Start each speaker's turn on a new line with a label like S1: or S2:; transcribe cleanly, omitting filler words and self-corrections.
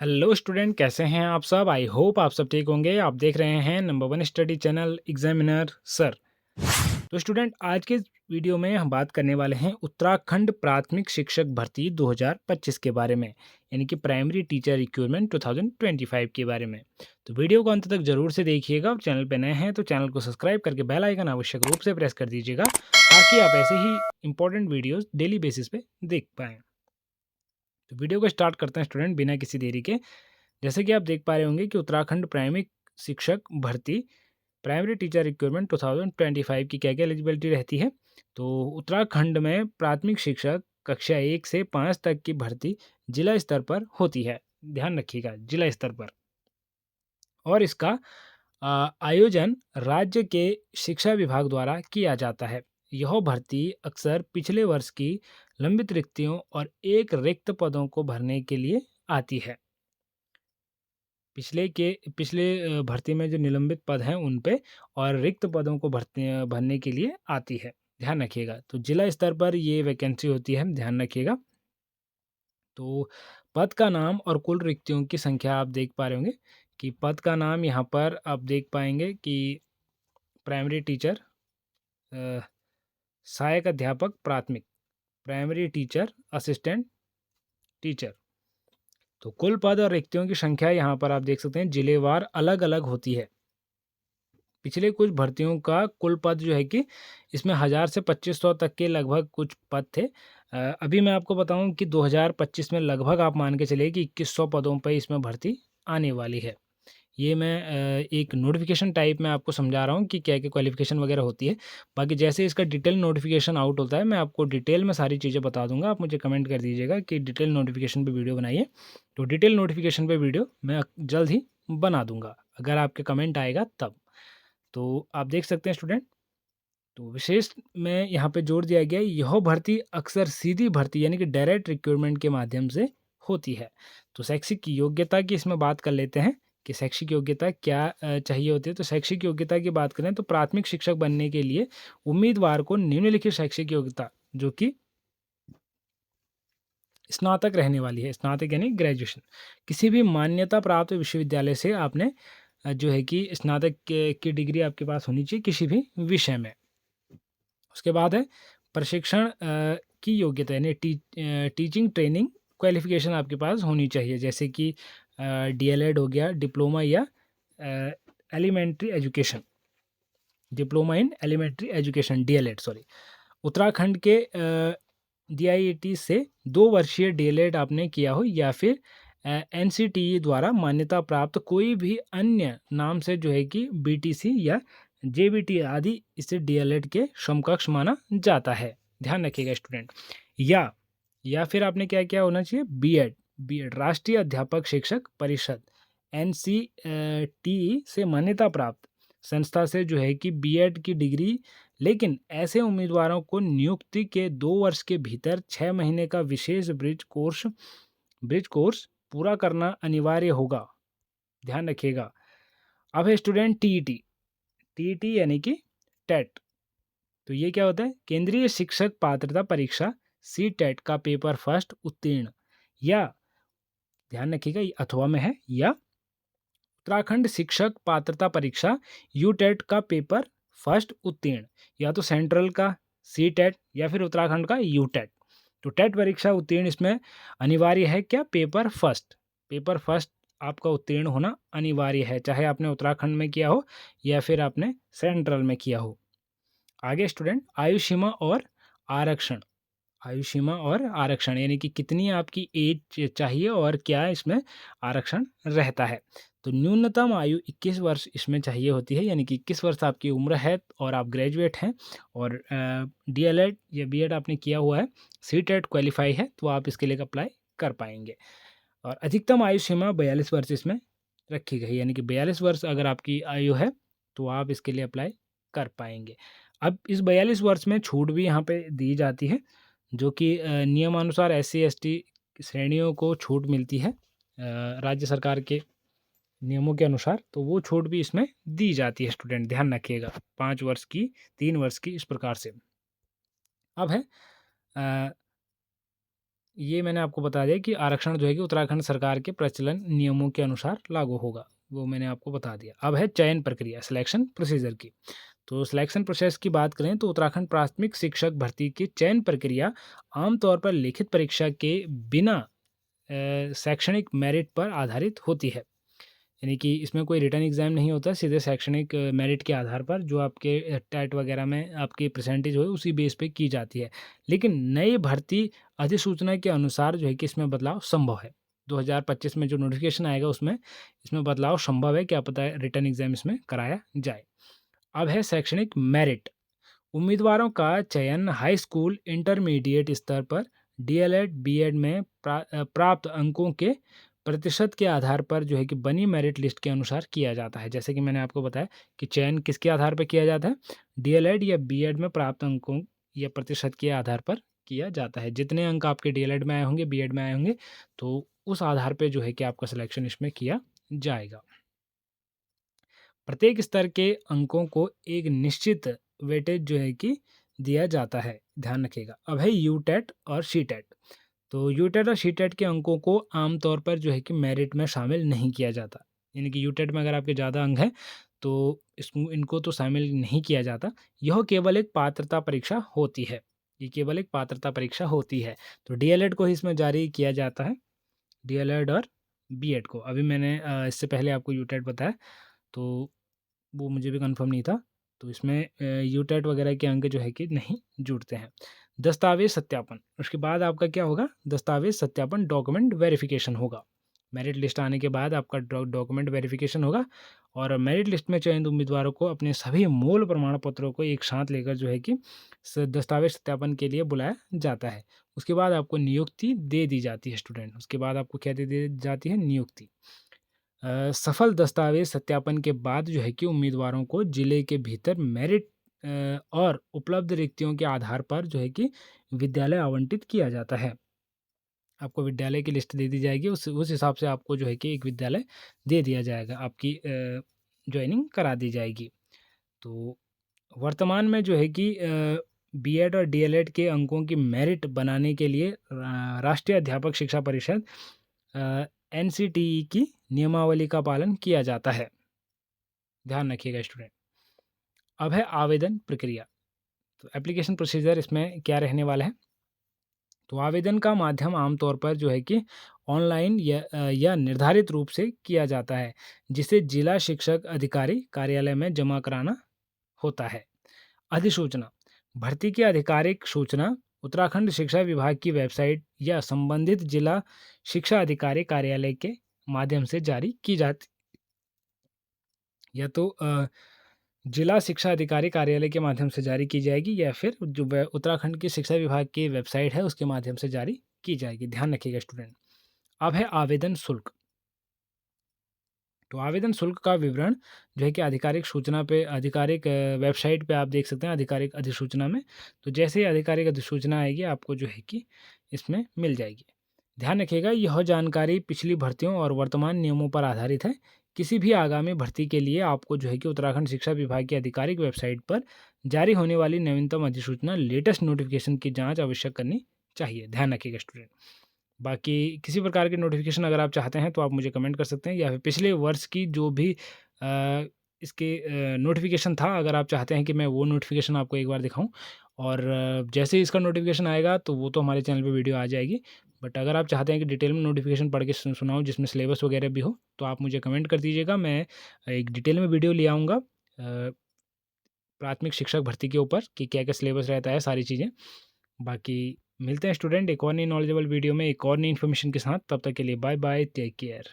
S1: Hello student, कैसे हैं आप सब। आई होप आप सब ठीक होंगे। आप देख रहे हैं number one study channel examiner sir. तो स्टूडेंट, आज के वीडियो में हम बात करने वाले हैं उत्तराखंड प्राथमिक शिक्षक भर्ती 2025 के बारे में, यानी कि प्राइमरी टीचर रिक्रूटमेंट 2025 के बारे में। तो वीडियो को अंत तक जरूर से देखिएगा और चैनल पर नए हैं तो चैनल को सब्सक्राइब करके बेल आइकन आवश्यक रूप से प्रेस कर दीजिएगा ताकि आप ऐसे ही इंपॉर्टेंट वीडियोज़ डेली बेसिस पे देख पाएँ। तो वीडियो को स्टार्ट करते हैं स्टूडेंट बिना किसी देरी के। जैसे कि आप देख पा रहे होंगे कि उत्तराखंड प्राइमरी शिक्षक भर्ती प्राइमरी टीचर रिक्रूटमेंट 2025 की क्या क्या एलिजिबिलिटी रहती है। तो उत्तराखंड में प्राथमिक शिक्षक कक्षा 1 से 5 तक की भर्ती जिला स्तर पर होती है। ध्यान रखिएगा, जिला स्तर पर। और इसका आयोजन राज्य के शिक्षा विभाग द्वारा किया जाता है। यह भर्ती अक्सर पिछले वर्ष की लंबित रिक्तियों और एक रिक्त पदों को भरने के लिए आती है। पिछले भर्ती में जो निलंबित पद हैं उन पे और रिक्त पदों को भरने के लिए आती है। ध्यान रखिएगा। तो जिला स्तर पर ये वैकेंसी होती है, ध्यान रखिएगा। तो पद का नाम और कुल रिक्तियों की संख्या आप देख पा रहे होंगे कि पद का नाम यहाँ पर आप देख पाएंगे कि प्राइमरी टीचर, सहायक अध्यापक प्राथमिक, प्राइमरी टीचर, असिस्टेंट टीचर। तो कुल पद और रिक्तियों की संख्या यहाँ पर आप देख सकते हैं जिलेवार अलग अलग होती है। पिछले कुछ भर्तियों का कुल पद जो है कि इसमें 1000 से 2500 तक के लगभग कुछ पद थे। अभी मैं आपको बताऊं कि 2025 में लगभग आप मान के चलिए कि 2100 पदों पर इसमें भर्ती आने वाली है। ये मैं एक नोटिफिकेशन टाइप में आपको समझा रहा हूँ कि क्या क्या क्वालिफिकेशन वगैरह होती है। बाकी जैसे इसका डिटेल नोटिफिकेशन आउट होता है मैं आपको डिटेल में सारी चीज़ें बता दूंगा। आप मुझे कमेंट कर दीजिएगा कि डिटेल नोटिफिकेशन पे वीडियो बनाइए। तो डिटेल नोटिफिकेशन पे वीडियो मैं जल्द ही बना दूंगा अगर आपके कमेंट आएगा तब। तो आप देख सकते हैं स्टूडेंट, तो विशेष में यहाँ पे जोर दिया गया है, यह भर्ती अक्सर सीधी भर्ती यानी कि डायरेक्ट रिक्रूटमेंट के माध्यम से होती है। तो शैक्षिक योग्यता की इसमें बात कर लेते हैं कि शैक्षिक योग्यता क्या चाहिए होती है। तो शैक्षिक योग्यता की बात करें तो प्राथमिक शिक्षक बनने के लिए उम्मीदवार को निम्नलिखित शैक्षिक योग्यता, जो कि स्नातक रहने वाली है, स्नातक यानी ग्रेजुएशन, किसी भी मान्यता प्राप्त विश्वविद्यालय से आपने जो है कि स्नातक की डिग्री आपके पास होनी चाहिए किसी भी विषय में। उसके बाद है प्रशिक्षण की योग्यता यानी टीचिंग ट्रेनिंग क्वालिफिकेशन आपके पास होनी चाहिए, जैसे कि डीएलएड हो गया, डिप्लोमा या elementary education, diploma in elementary education, DElEd sorry. Uttarakhand के डीआईईटी से 2 वर्षीय डीएलएड आपने किया हो या फिर एनसीटीई द्वारा मान्यता प्राप्त कोई भी अन्य नाम से जो है कि बीटीसी या जेबीटी आदि इसे डीएलएड के समकक्ष माना जाता है। ध्यान रखिएगा स्टूडेंट। या फिर आपने क्या क्या होना चाहिए, बीएड, राष्ट्रीय अध्यापक शिक्षक परिषद एनसीटीई से मान्यता प्राप्त संस्था से जो है कि बीएड की डिग्री। लेकिन ऐसे उम्मीदवारों को नियुक्ति के 2 वर्ष के भीतर 6 महीने का विशेष ब्रिज कोर्स पूरा करना अनिवार्य होगा। ध्यान रखिएगा। अब है स्टूडेंट टीईटी यानी कि टेट। तो ये क्या होता है, केंद्रीय शिक्षक पात्रता परीक्षा सी टेट का पेपर फर्स्ट उत्तीर्ण, या ध्यान रखिएगा अथवा में है, या उत्तराखंड शिक्षक पात्रता परीक्षा यू टेट का पेपर फर्स्ट उत्तीर्ण, या तो सेंट्रल का सी टेट या फिर उत्तराखंड का यू टेट। तो टेट परीक्षा उत्तीर्ण इसमें अनिवार्य है क्या, पेपर फर्स्ट आपका उत्तीर्ण होना अनिवार्य है, चाहे आपने उत्तराखंड में किया हो या फिर आपने सेंट्रल में किया हो। आगे स्टूडेंट, आयु सीमा और आरक्षण यानी कि कितनी आपकी एज चाहिए और क्या इसमें आरक्षण रहता है। तो न्यूनतम आयु 21 वर्ष इसमें चाहिए होती है, यानी कि 21 वर्ष आपकी उम्र है और आप ग्रेजुएट हैं और डीएलएड या बीएड आपने किया हुआ है, सी टेट क्वालिफाई है, तो आप इसके लिए अप्लाई कर पाएंगे। और अधिकतम आयु सीमा 42 वर्ष इसमें रखी गई, यानी कि 42 वर्ष अगर आपकी आयु है तो आप इसके लिए अप्लाई कर पाएंगे। अब इस 42 वर्ष में छूट भी यहाँ पे दी जाती है, जो कि नियमानुसार SC ST श्रेणियों को छूट मिलती है राज्य सरकार के नियमों के अनुसार, तो वो छूट भी इसमें दी जाती है स्टूडेंट। ध्यान रखिएगा, 5 वर्ष की, 3 वर्ष की, इस प्रकार से। अब है ये मैंने आपको बता दिया कि आरक्षण जो है कि उत्तराखंड सरकार के प्रचलन नियमों के अनुसार लागू होगा, वो मैंने आपको बता दिया। अब है चयन प्रक्रिया, सिलेक्शन प्रोसीजर की। तो सिलेक्शन प्रोसेस की बात करें तो उत्तराखंड प्राथमिक शिक्षक भर्ती की चयन प्रक्रिया आमतौर पर लिखित परीक्षा के बिना शैक्षणिक मेरिट पर आधारित होती है। यानी कि इसमें कोई रिटन एग्ज़ाम नहीं होता, सीधे शैक्षणिक मेरिट के आधार पर जो आपके टेट वगैरह में आपकी परसेंटेज हो उसी बेस पे की जाती है। लेकिन नई भर्ती अधिसूचना के अनुसार जो है कि इसमें बदलाव संभव है। 2025 में जो नोटिफिकेशन आएगा उसमें इसमें बदलाव संभव है, क्या पता है रिटन एग्ज़ाम इसमें कराया जाए। अब है शैक्षणिक मेरिट। उम्मीदवारों का चयन हाई स्कूल, इंटरमीडिएट स्तर पर डीएलएड, बीएड में प्राप्त अंकों के प्रतिशत के आधार पर जो है कि बनी मेरिट लिस्ट के अनुसार किया जाता है। जैसे कि मैंने आपको बताया कि चयन किसके आधार पर किया जाता है, डीएलएड या बीएड में प्राप्त अंकों या प्रतिशत के आधार पर किया जाता है। जितने अंक आपके डीएलएड में आए होंगे, बीएड में आए होंगे, तो उस आधार पर जो है कि आपका सिलेक्शन इसमें किया जाएगा। प्रत्येक स्तर के अंकों को एक निश्चित वेटेज जो है कि दिया जाता है, ध्यान रखिएगा। अब है यूटेट और सीटेट। तो यूटेट और सीटेट के अंकों को आमतौर पर जो है कि मेरिट में शामिल नहीं किया जाता। यानी कि यूटेट में अगर आपके ज़्यादा अंक हैं तो इनको तो शामिल नहीं किया जाता। यह केवल एक पात्रता परीक्षा होती है, ये केवल एक पात्रता परीक्षा होती है। तो डीएलएड को ही इसमें जारी किया जाता है, डीएलएड और बीएड को। अभी मैंने इससे पहले आपको यूटेट बताया, तो वो मुझे भी कंफर्म नहीं था। तो इसमें यूटेट वगैरह के अंक जो है कि नहीं जुड़ते हैं। दस्तावेज़ सत्यापन, उसके बाद आपका क्या होगा, दस्तावेज़ सत्यापन, डॉक्यूमेंट वेरिफिकेशन होगा। मेरिट लिस्ट आने के बाद आपका डॉक्यूमेंट वेरिफिकेशन होगा और मेरिट लिस्ट में चयनित उम्मीदवारों को अपने सभी मूल प्रमाण पत्रों को एक साथ लेकर जो है कि दस्तावेज सत्यापन के लिए बुलाया जाता है। उसके बाद आपको नियुक्ति दे दी जाती है स्टूडेंट, उसके बाद आपको क्या दे दी जाती है, नियुक्ति। सफल दस्तावेज सत्यापन के बाद जो है कि उम्मीदवारों को जिले के भीतर मेरिट और उपलब्ध रिक्तियों के आधार पर जो है कि विद्यालय आवंटित किया जाता है। आपको विद्यालय की लिस्ट दे दी जाएगी, उस हिसाब से आपको जो है कि एक विद्यालय दे दिया जाएगा, आपकी ज्वाइनिंग करा दी जाएगी। तो वर्तमान में जो है कि बीएड और डीएलएड के अंकों की मेरिट बनाने के लिए राष्ट्रीय अध्यापक शिक्षा परिषद एनसीटीई की नियमावली का पालन किया जाता है, ध्यान रखिएगा स्टूडेंट। अब है आवेदन प्रक्रिया। तो एप्लीकेशन प्रोसीजर इसमें क्या रहने वाला है, तो आवेदन का माध्यम आमतौर पर जो है कि ऑनलाइन या निर्धारित रूप से किया जाता है, जिसे जिला शिक्षक अधिकारी कार्यालय में जमा कराना होता है। अधिसूचना, भर्ती की आधिकारिक सूचना उत्तराखंड शिक्षा विभाग की वेबसाइट या संबंधित जिला शिक्षा अधिकारी कार्यालय के माध्यम से जारी की जाती, या तो जिला शिक्षा अधिकारी कार्यालय के माध्यम से जारी की जाएगी या फिर जो उत्तराखंड की शिक्षा विभाग की वेबसाइट है उसके माध्यम से जारी की जाएगी, ध्यान रखिएगा स्टूडेंट। अब है आवेदन शुल्क। तो आवेदन शुल्क का विवरण जो है कि आधिकारिक सूचना पे, आधिकारिक वेबसाइट पे आप देख सकते हैं, आधिकारिक अधिसूचना में। तो जैसे ही आधिकारिक अधिसूचना आएगी आपको जो है कि इसमें मिल जाएगी। ध्यान रखिएगा यह जानकारी पिछली भर्तियों और वर्तमान नियमों पर आधारित है। किसी भी आगामी भर्ती के लिए आपको जो है कि उत्तराखंड शिक्षा विभाग की आधिकारिक वेबसाइट पर जारी होने वाली नवीनतम अधिसूचना, लेटेस्ट नोटिफिकेशन की जाँच अवश्य करनी चाहिए, ध्यान रखिएगा स्टूडेंट। बाकी किसी प्रकार के नोटिफिकेशन अगर आप चाहते हैं तो आप मुझे कमेंट कर सकते हैं, या फिर पिछले वर्ष की जो भी इसके नोटिफिकेशन था, अगर आप चाहते हैं कि मैं वो नोटिफिकेशन आपको एक बार दिखाऊं, और जैसे ही इसका नोटिफिकेशन आएगा तो वो तो हमारे चैनल पे वीडियो आ जाएगी। बट अगर आप चाहते हैं कि डिटेल में नोटिफिकेशन पढ़ के सुनाऊँ जिसमें सिलेबस वगैरह भी हो, तो आप मुझे कमेंट कर दीजिएगा, मैं एक डिटेल में वीडियो ले आऊँगा प्राथमिक शिक्षक भर्ती के ऊपर कि क्या क्या सिलेबस रहता है, सारी चीज़ें। बाकी मिलते हैं स्टूडेंट एक और नई नॉलेजेबल वीडियो में एक और नई इन्फॉर्मेशन के साथ, तब तक के लिए बाय बाय, टेक केयर।